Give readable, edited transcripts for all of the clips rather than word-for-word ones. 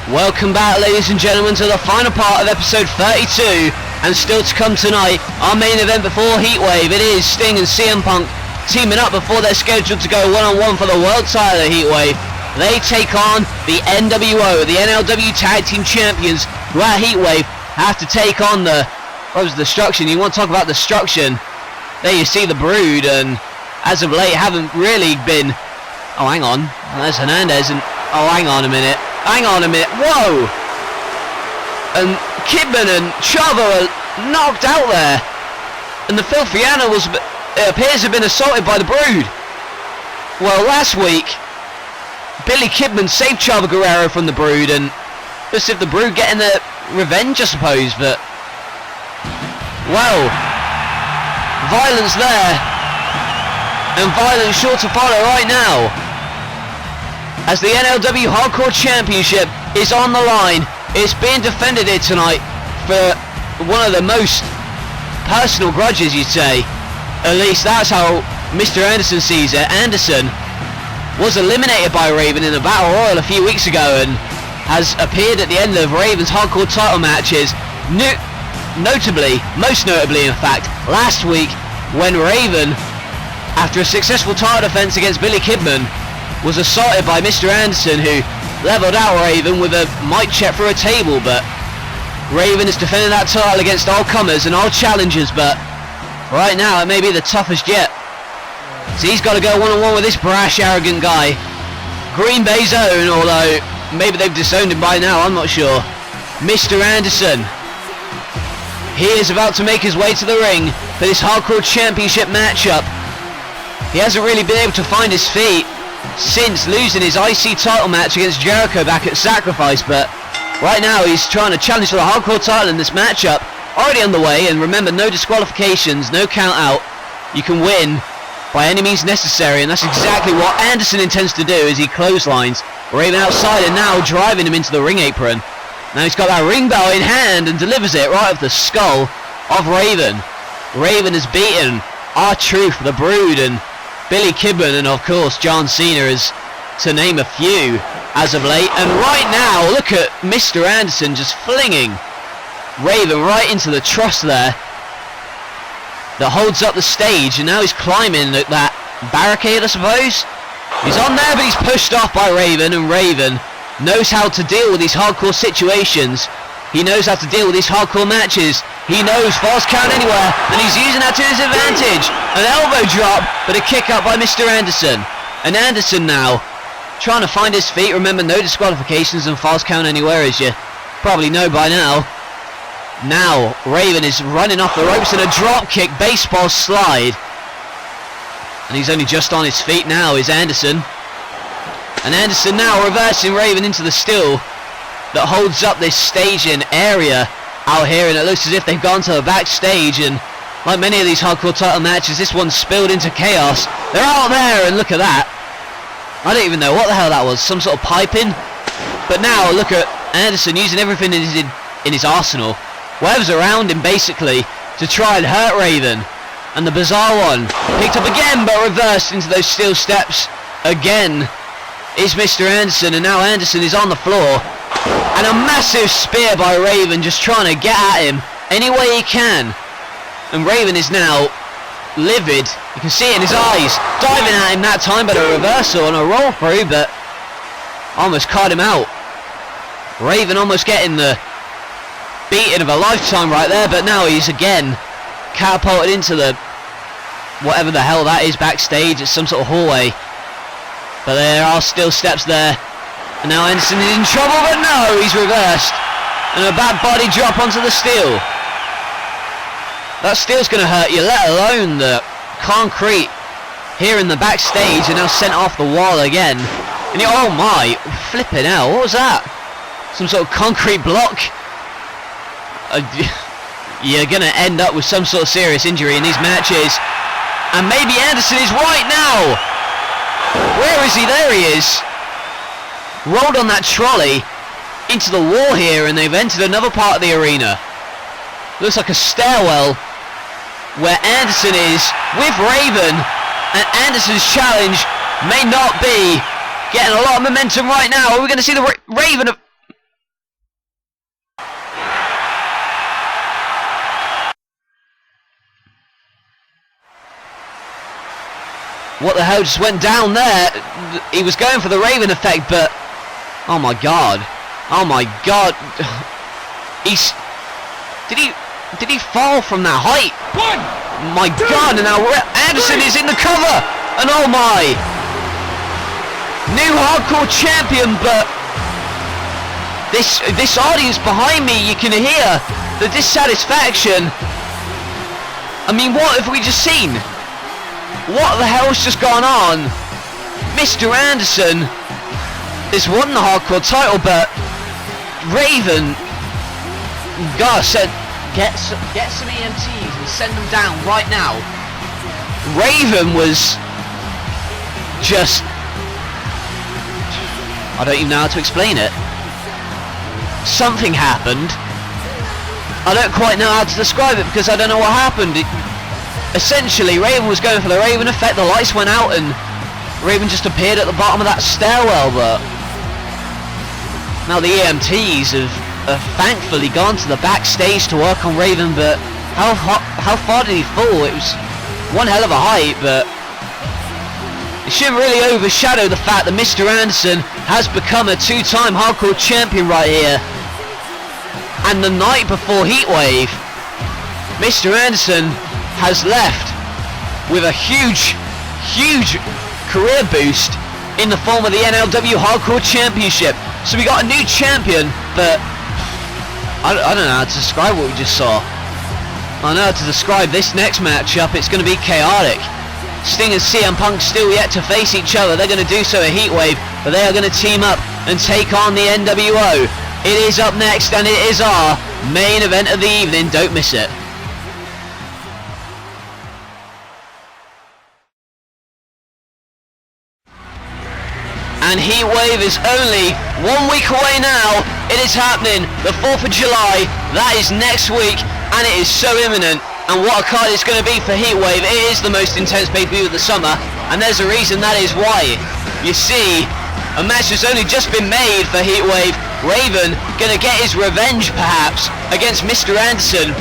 Welcome back, ladies and gentlemen, to the final part of episode 32, and still to come tonight, our main event before Heatwave. It is Sting and CM Punk teaming up before they're scheduled to go one-on-one for the world title of Heatwave. They take on the NWO, the NLW Tag Team Champions, who at Heatwave have to take on the Destruction. You want to talk about Destruction? There you see the Brood, and as of late haven't really been... Oh, hang on, there's Hernandez, and oh, hang on a minute, whoa! And Kidman and Chavo are knocked out there, and the Filthy Animals, it appears, have been assaulted by the Brood. Well, last week, Billy Kidman saved Chavo Guerrero from the Brood, and just if the Brood getting their revenge, I suppose, but... Well, violence there, and violence sure to follow right now, as the NLW Hardcore Championship is on the line. It's being defended here tonight for one of the most personal grudges, you'd say. At least that's how Mr. Anderson sees it. Anderson was eliminated by Raven in the Battle Royal a few weeks ago and has appeared at the end of Raven's Hardcore title matches, most notably in fact, last week when Raven, after a successful title defense against Billy Kidman, was assaulted by Mr. Anderson, who leveled out Raven with a mic check through a table. But Raven is defending that title against all comers and all challengers, but right now it may be the toughest yet. So he's got to go one-on-one with this brash, arrogant guy, Green Bay's own, although maybe they've disowned him by now, I'm not sure. Mr. Anderson, he is about to make his way to the ring for this Hardcore Championship matchup. He hasn't really been able to find his feet since losing his IC title match against Jericho back at Sacrifice, but right now he's trying to challenge for the Hardcore title in this matchup. Already underway, and remember, no disqualifications, no count out. You can win by any means necessary, and that's exactly what Anderson intends to do as he clotheslines Raven outside and now driving him into the ring apron. Now he's got that ring bell in hand and delivers it right off the skull of Raven. Raven has beaten R-Truth, the Brood, and Billy Kidman, and of course John Cena, is to name a few as of late. And right now, look at Mr. Anderson just flinging Raven right into the truss there that holds up the stage, and now he's climbing that barricade, I suppose. He's on there, but he's pushed off by Raven, and Raven knows how to deal with these hardcore situations. He knows how to deal with these hardcore matches. He knows False Count Anywhere, and he's using that to his advantage. An elbow drop, but a kick out by Mr. Anderson. And Anderson now trying to find his feet. Remember, no disqualifications and False Count Anywhere, as you probably know by now. Now Raven is running off the ropes in a drop kick baseball slide, and he's only just on his feet now, is Anderson. And Anderson now reversing Raven into the steel that holds up this staging area out here, and it looks as if they've gone to the backstage, and like many of these hardcore title matches, this one's spilled into chaos. They're out there, and look at that. I don't even know what the hell that was, some sort of piping. But now look at Anderson using everything in his arsenal, whatever's around him basically, to try and hurt Raven. And the bizarre one picked up again, but reversed into those steel steps again is Mr. Anderson, and now Anderson is on the floor, and a massive spear by Raven, just trying to get at him any way he can. And Raven is now livid, you can see it in his eyes, diving at him that time, but a reversal and a roll through, but almost caught him out. Raven almost getting the beating of a lifetime right there, but now he's again catapulted into the whatever the hell that is backstage. It's some sort of hallway, but there are still steps there, and now Anderson is in trouble, but no, he's reversed, and a bad body drop onto the steel. That steel's going to hurt you, let alone the concrete here in the backstage, and now sent off the wall again. And oh my, flipping hell, what was that? Some sort of concrete block? You're going to end up with some sort of serious injury in these matches. And maybe Anderson is right now. Where is he? There he is. Rolled on that trolley into the wall here, and they've entered another part of the arena. Looks like a stairwell where Anderson is with Raven, and Anderson's challenge may not be getting a lot of momentum right now. Are we going to see the Raven? what the hell just went down there? He was going for the Raven effect, but oh my god, did he fall from that height? My god, and now Anderson is in the cover, and oh my, new hardcore champion. But this audience behind me, you can hear the dissatisfaction. I mean, what have we just seen? What the hell's just gone on? Mr. Anderson has won the hardcore title, but Raven, God said, get some EMTs and send them down right now. Raven was just, I don't even know how to explain it. Something happened. I don't quite know how to describe it because I don't know what happened. Essentially, Raven was going for the Raven effect, the lights went out and Raven just appeared at the bottom of that stairwell. But now the EMTs have thankfully gone to the backstage to work on Raven, but how far did he fall? It was one hell of a height, but it shouldn't really overshadow the fact that Mr. Anderson has become a two-time hardcore champion right here. And the night before Heatwave, Mr. Anderson has left with a huge career boost in the form of the NLW Hardcore Championship. So we got a new champion, but I don't know how to describe what we just saw. I know how to describe this next matchup. It's going to be chaotic. Sting and CM Punk still yet to face each other. They're going to do so at Heatwave, but they are going to team up and take on the NWO. It is up next, and it is our main event of the evening. Don't miss it. And Heatwave is only 1 week away now. It is happening, the 4th of July. That is next week, and it is so imminent. And what a card it's going to be for Heatwave. It is the most intense pay-per-view of the summer, and there's a reason that is why. You see, a match has only just been made for Heatwave. Raven going to get his revenge, perhaps, against Mr. Anderson.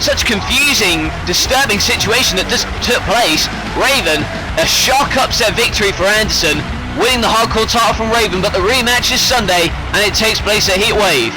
Such confusing, disturbing situation that just took place. Raven, a shock upset victory for Anderson, winning the hardcore title from Raven, but the rematch is Sunday, and it takes place at Heatwave.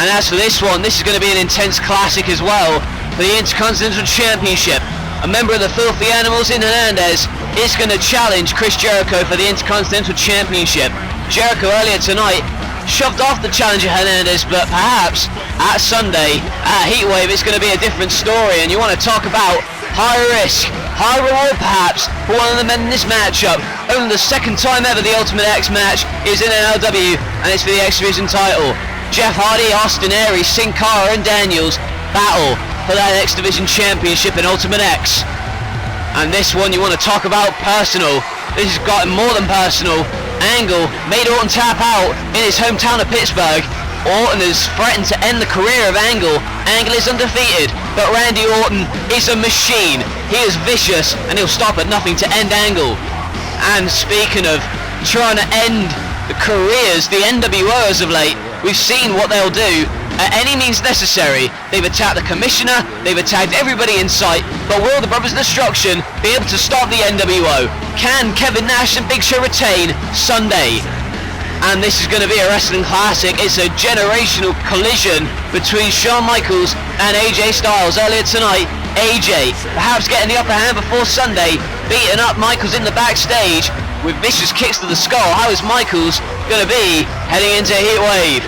And as for this one, this is going to be an intense classic as well, for the Intercontinental Championship. A member of the Filthy Animals in Hernandez is going to challenge Chris Jericho for the Intercontinental Championship. Jericho earlier tonight shoved off the challenger Hernandez, but perhaps at Sunday at Heatwave it's going to be a different story. And you want to talk about high risk, high reward perhaps for one of the men in this matchup. Only the second time ever the Ultimate X match is in NLW, and it's for the X Division title. Jeff Hardy, Austin Aries, Sin Cara and Daniels battle for that X Division championship in Ultimate X. And this one, you want to talk about personal. This has gotten more than personal. Angle made Orton tap out in his hometown of Pittsburgh. Orton has threatened to end the career of Angle. Angle is undefeated, but Randy Orton is a machine. He is vicious, and he'll stop at nothing to end Angle. And speaking of trying to end the careers, the NWO as of late, we've seen what they'll do at any means necessary. They've attacked the commissioner, they've attacked everybody in sight, but will the Brothers of Destruction be able to stop the NWO? Can Kevin Nash and Big Show retain Sunday? And this is going to be a wrestling classic. It's a generational collision between Shawn Michaels and AJ Styles. Earlier tonight, AJ perhaps getting the upper hand before Sunday, beating up Michaels in the backstage with vicious kicks to the skull. How is Michaels going to be heading into Heatwave?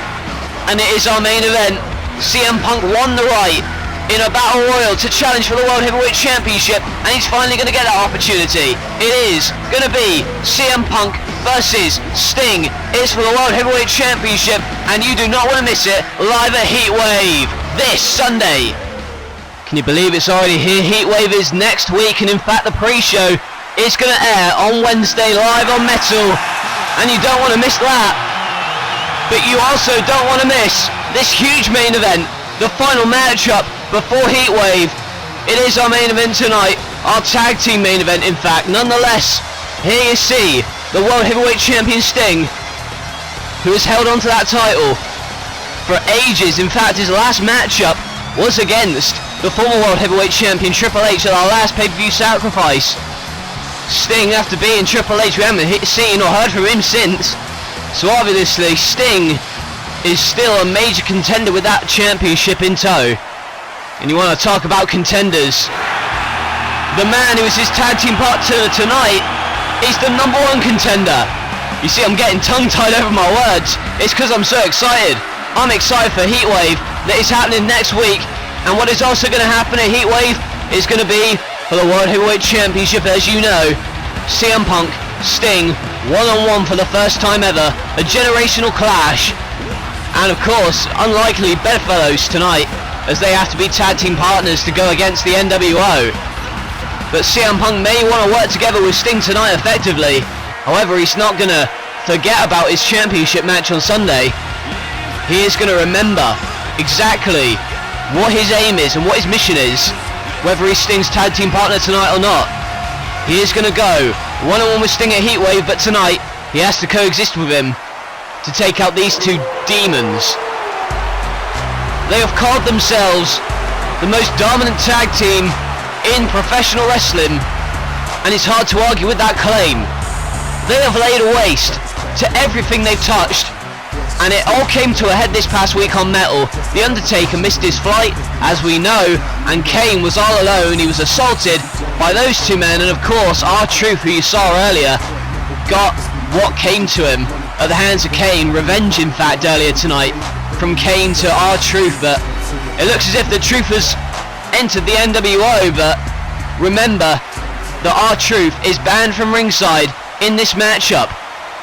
And it is our main event. CM Punk won the right in a battle royal to challenge for the World Heavyweight Championship, and he's finally going to get that opportunity. It is going to be CM Punk versus Sting. It's for the World Heavyweight Championship, and you do not want to miss it live at Heatwave this Sunday. Can you believe it's already here? Heatwave is next week, and in fact the pre-show is going to air on Wednesday live on Metal, and you don't want to miss that. But you also don't want to miss this huge main event, the final matchup before Heatwave. It is our main event tonight, our tag team main event in fact. Nonetheless, here you see the World Heavyweight Champion Sting, who has held on to that title for ages. In fact, his last matchup was against the former World Heavyweight Champion Triple H at our last pay-per-view Sacrifice. Sting after being Triple H. We haven't seen or heard from him since. So obviously Sting is still a major contender with that championship in tow. And you want to talk about contenders. The man who is his tag team partner tonight is the #1 contender. You see, I'm getting tongue-tied over my words. It's because I'm so excited. I'm excited for Heatwave that is happening next week. And what is also going to happen at Heatwave is going to be for the World Heavyweight Championship, as you know. CM Punk, Sting, one-on-one for the first time ever. A generational clash. And of course, unlikely bedfellows tonight, as they have to be tag team partners to go against the NWO. But CM Punk may want to work together with Sting tonight effectively. However, he's not going to forget about his championship match on Sunday. He is going to remember exactly what his aim is and what his mission is, whether he's Sting's tag team partner tonight or not. He is going to go one-on-one with Sting at Heatwave, but tonight he has to coexist with him to take out these two demons. They have called themselves the most dominant tag team in professional wrestling, and it's hard to argue with that claim. They have laid waste to everything they've touched, and it all came to a head this past week on Metal. The Undertaker missed his flight, as we know, and Kane was all alone. He was assaulted by those two men, and of course R-Truth, who you saw earlier, got what came to him at the hands of Kane. Revenge, in fact, earlier tonight from Kane to R-Truth, but it looks as if the Truth has entered the NWO. But remember that R-Truth is banned from ringside in this matchup,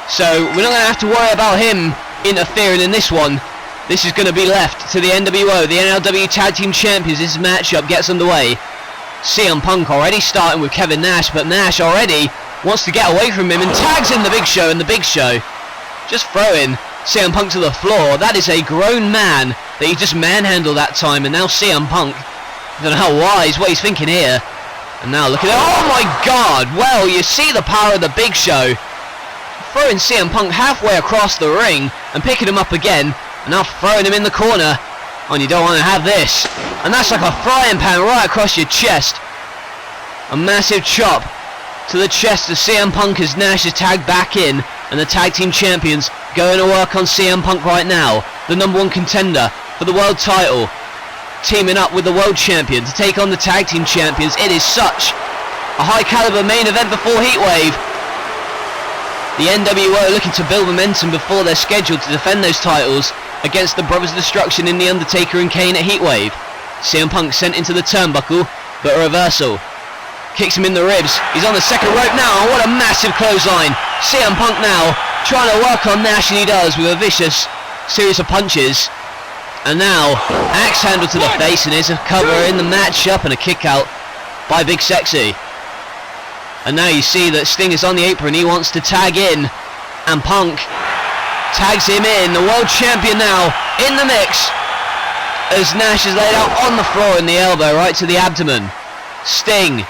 so we're not going to have to worry about him interfering in this one. This is going to be left to the NWO, the NLW Tag Team Champions. This matchup gets underway. CM Punk already starting with Kevin Nash, but Nash already wants to get away from him and tags in the Big Show, and the Big Show just throwing CM Punk to the floor. That is a grown man that he just manhandled that time, and now CM Punk, I don't know how wise what he's thinking here. And now look at it. Oh my god! Well, you see the power of the Big Show. Throwing CM Punk halfway across the ring and picking him up again, and now throwing him in the corner. And you don't want to have this. And that's like a frying pan right across your chest. A massive chop to the chest of CM Punk as Nash is tagged back in, and the tag team champions going to work on CM Punk right now, the #1 contender for the world title, teaming up with the world champion to take on the tag team champions. It is such a high caliber main event before Heatwave. The NWO looking to build momentum before they're scheduled to defend those titles against the Brothers of Destruction in the Undertaker and Kane at Heatwave. CM Punk sent into the turnbuckle, but a reversal. Kicks him in the ribs. He's on the second rope now. What a massive clothesline. CM Punk now trying to work on Nash, and he does with a vicious series of punches. And now, axe handle to the face, and here's a cover in the matchup and a kick out by Big Sexy. And now you see that Sting is on the apron. He wants to tag in, and Punk tags him in. The world champion now in the mix as Nash is laid out on the floor in the elbow right to the abdomen. Sting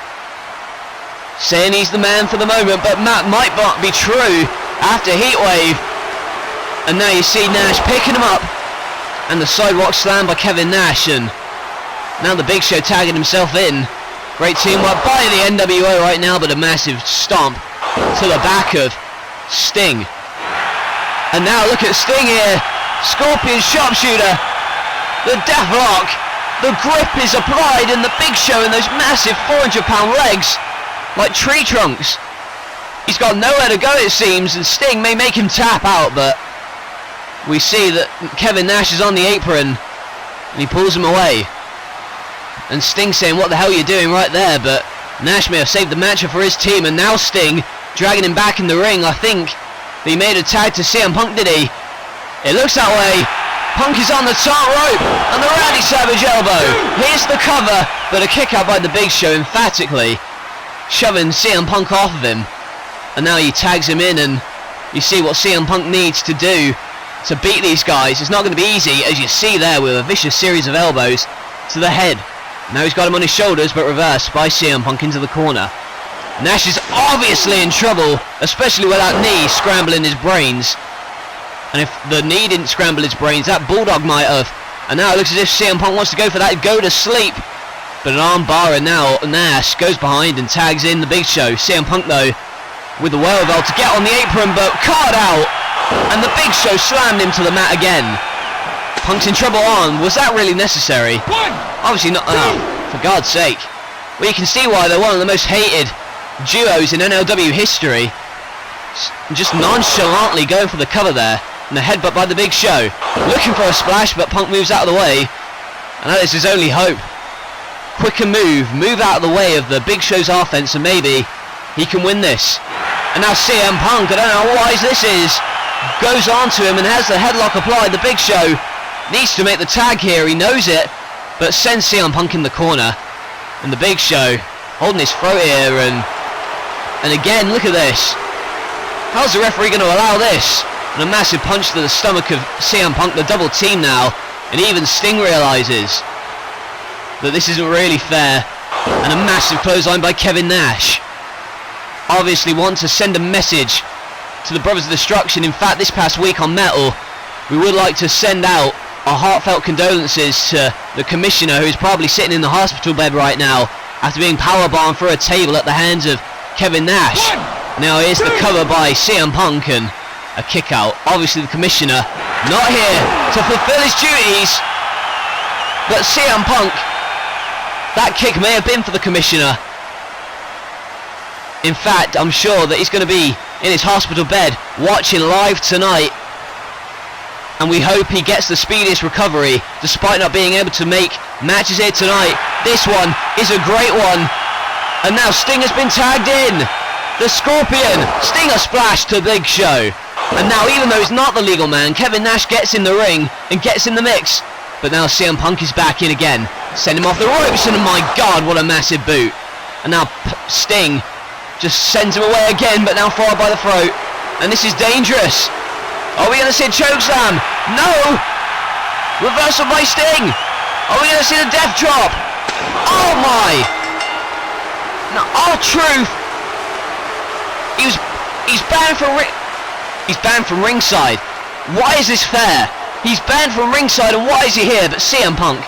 saying he's the man for the moment, but that might not be true after Heatwave. And now you see Nash picking him up, and the sidewalk slam by Kevin Nash, and now the Big Show tagging himself in. Great teamwork by the NWO right now, but a massive stomp to the back of Sting. And now look at Sting here. Scorpion sharpshooter. The deathlock. The grip is applied, and the Big Show in those massive 400-pound legs like tree trunks. He's got nowhere to go, it seems, and Sting may make him tap out, but we see that Kevin Nash is on the apron, and he pulls him away. And Sting saying, what the hell are you doing right there? But Nash may have saved the matchup for his team, and now Sting dragging him back in the ring. I think he made a tag to CM Punk, did he? It looks that way. Punk is on the top rope, and the Randy Savage elbow. Here's the cover, but a kick out by the Big Show emphatically, shoving CM Punk off of him. And now he tags him in, and you see what CM Punk needs to do to beat these guys. It's not going to be easy, as you see there, with a vicious series of elbows to the head. Now he's got him on his shoulders, but reversed by CM Punk into the corner. Nash is obviously in trouble, especially with that knee scrambling his brains. And if the knee didn't scramble his brains, that Bulldog might have. And now it looks as if CM Punk wants to go for that go to sleep. But an arm bar, and now Nash goes behind and tags in the Big Show. CM Punk though with the wherewithal to get on the apron, but caught out, and the Big Show slammed him to the mat again. Punk's in trouble on. Was that really necessary? Obviously not. For God's sake. Well, you can see why they're one of the most hated duos in NLW history. Just nonchalantly going for the cover there, and a headbutt by the Big Show. Looking for a splash, but Punk moves out of the way. And that is his only hope. Quicker move out of the way of the Big Show's offense, and maybe he can win this. And now CM Punk, I don't know how wise this is, goes on to him and has the headlock applied. The Big Show needs to make the tag here, he knows it, but sends CM Punk in the corner. And the Big Show holding his throat here, and again, look at this. How's the referee going to allow this? And a massive punch to the stomach of CM Punk, the double team now, and even Sting realises that this isn't really fair. And a massive clothesline by Kevin Nash. Obviously want to send a message to the Brothers of Destruction. In fact, this past week on Metal, we would like to send out our heartfelt condolences to the Commissioner, who is probably sitting in the hospital bed right now after being powerbombed through a table at the hands of Kevin Nash. Now here's the cover by CM Punk and a kick out. Obviously the Commissioner not here to fulfill his duties, but CM Punk, that kick may have been for the Commissioner. In fact, I'm sure that he's going to be in his hospital bed watching live tonight, and we hope he gets the speediest recovery despite not being able to make matches here tonight. This one is a great one, and now Sting has been tagged in. The Scorpion, Stinger splash to Big Show, and now even though he's not the legal man, Kevin Nash gets in the ring and gets in the mix. But now CM Punk is back in again, send him off the ropes, and my God, what a massive boot. And now Sting just sends him away again, but now followed by the throat, and this is dangerous. Are we going to see a chokeslam? No! Reversal by Sting. Are we going to see the death drop? Oh my! Now R-Truth, he's banned from ringside. Why is this fair? He's banned from ringside, and why is he here? But CM Punk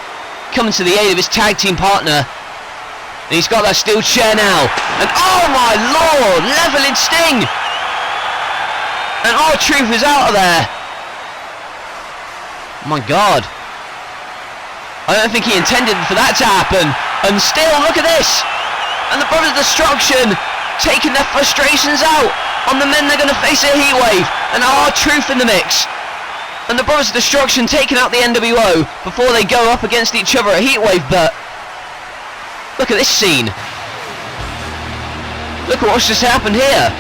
coming to the aid of his tag team partner. And he's got that steel chair now. And oh my Lord, leveling Sting. And R-Truth is out of there. My God. I don't think he intended for that to happen. And still, look at this. And the Brothers of Destruction taking their frustrations out on the men they're going to face a heat wave. And R-Truth in the mix. And the Brothers of Destruction taking out the NWO before they go up against each other at heat wave. But look at this scene. Look at what's just happened here.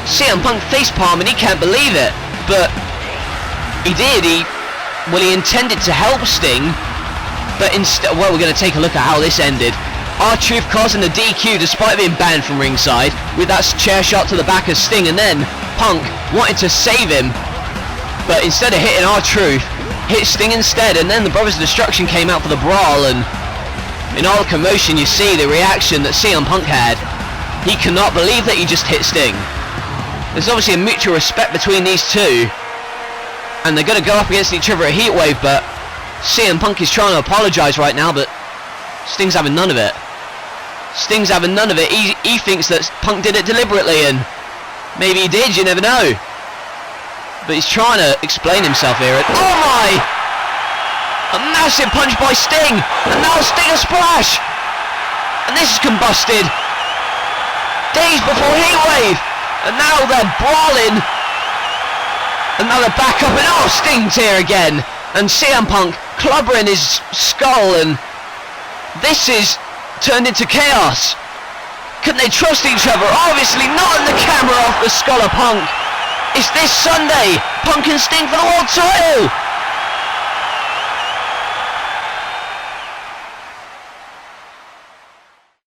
CM Punk facepalm, and he can't believe it. But he did. He intended to help Sting, but instead, well, we're going to take a look at how this ended. R-Truth causing the DQ despite being banned from ringside with that chair shot to the back of Sting, and then Punk wanted to save him, but instead of hitting R-Truth, hit Sting instead, and then the Brothers of Destruction came out for the brawl, and in all the commotion you see the reaction that CM Punk had. He cannot believe that he just hit Sting. There's obviously a mutual respect between these two, and they're going to go up against each other at Heatwave, but CM Punk is trying to apologise right now, but Sting's having none of it. Sting's having none of it. He thinks that Punk did it deliberately, and maybe he did, you never know. But he's trying to explain himself here. And oh my! A massive punch by Sting, and now Stinger splash! And this is combusted days before Heatwave, and now they're brawling, and now they're back up, and oh, Sting's here again, and CM Punk clobbering his skull, and this is turned into chaos. Couldn't they trust each other? Obviously not, in the camera off the skull of Punk. It's this Sunday, Punk and Sting for the world title.